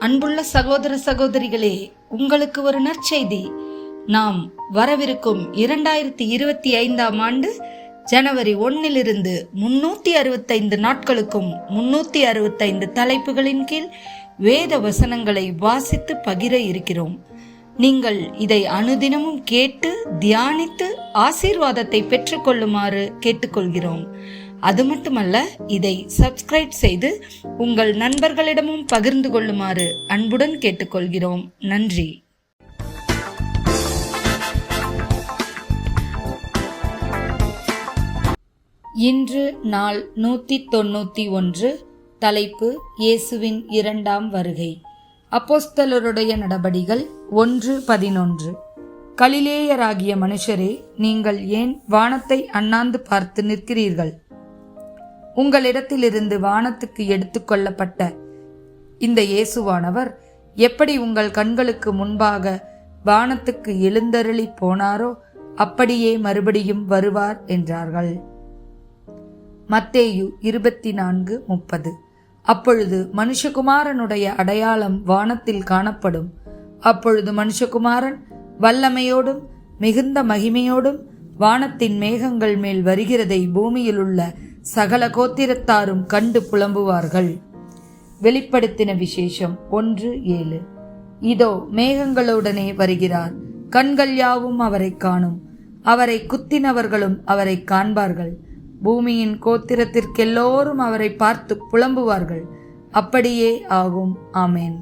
அன்புள்ள சகோதர சகோதரிகளே, உங்களுக்கு ஒரு நற்செய்தி. நாம் வரவிருக்கும் 2025 ஆண்டு ஜனவரி 1 365 நாட்களுக்கும் 365 தலைப்புகளின் கீழ் வேத வசனங்களை வாசித்து பகிர இருக்கிறோம். நீங்கள் இதை அனுதினமும் கேட்டு தியானித்து ஆசீர்வாதத்தை பெற்றுக்கொள்ளுமாறு கேட்டுக்கொள்கிறோம். அது மட்டுமல்ல, இதை சப்ஸ்கிரைப் செய்து உங்கள் நண்பர்களிடமும் பகிர்ந்து கொள்ளுமாறு அன்புடன் கேட்டுக்கொள்கிறோம். நன்றி. இன்று நாள் 191. தலைப்பு இயேசுவின் 2ஆம் வருகை. அப்போஸ்தலருடைய நடபடிகள் 1:11. கலிலேயராகிய மனுஷரே, நீங்கள் ஏன் வானத்தை அண்ணாந்து பார்த்து நிற்கிறீர்கள்? உங்களிடத்திலிருந்து வானத்துக்கு எடுத்துக்கொள்ளப்பட்ட இந்த இயேசுவானவர் எப்படி உங்கள் கண்களுக்கு முன்பாக வானத்துக்கு எழுந்தருளி போனாரோ அப்படியே மறுபடியும் வருவார் என்றார்கள். மத்தேயு 24:30. அப்பொழுது மனுஷகுமாரனுடைய அடையாளம் வானத்தில் காணப்படும். அப்பொழுது மனுஷகுமாரன் வல்லமையோடும் மிகுந்த மகிமையோடும் வானத்தின் மேகங்கள் மேல் வருகிறதை பூமியிலுள்ள சகல கோத்திரத்தாரும் கண்டு புலம்புவார்கள். வெளிப்படுத்தின விசேஷம் 1:7. இதோ மேகங்களுடனே வருகிறார், கண்கள் யாவும் அவரை காணும், அவரை குத்தினவர்களும் அவரை காண்பார்கள், பூமியின் கோத்திரத்திற்கெல்லோரும் அவரை பார்த்து புலம்புவார்கள். அப்படியே ஆகும். ஆமேன்.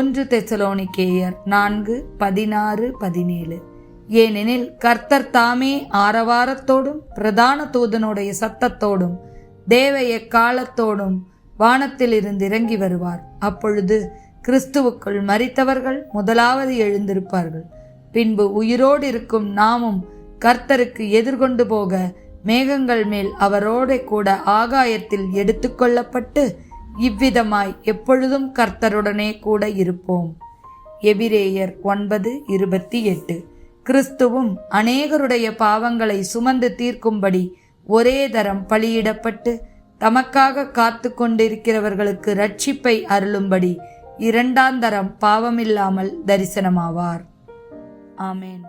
1 தெசலோனிக்கேயர் 4:16-17. ஏனெனில் கர்த்தர் தாமே ஆரவாரத்தோடும் பிரதான தூதனுடைய சத்தத்தோடும் தேவ எக்காலத்தோடும் வானத்திலிருந்து இறங்கி வருவார். அப்பொழுது கிறிஸ்துவுக்குள் மரித்தவர்கள் முதலாவது எழுந்திருப்பார்கள். பின்பு உயிரோடு இருக்கும் நாமும் கர்த்தருக்கு எதிர்கொண்டு போக மேகங்கள் மேல் அவரோட கூட ஆகாயத்தில் எடுத்துக்கொள்ளப்பட்டு இவ்விதமாய் எப்பொழுதும் கர்த்தருடனே கூட இருப்போம். எபிரேயர் 9:28. கிறிஸ்துவும் அநேகருடைய பாவங்களை சுமந்து தீர்க்கும்படி ஒரே தரம் பலியிடப்பட்டு தமக்காக காத்து கொண்டிருக்கிறவர்களுக்கு இரட்சிப்பை அருளும்படி 2ஆம் தரம் பாவமில்லாமல் தரிசனமாவார். ஆமேன்.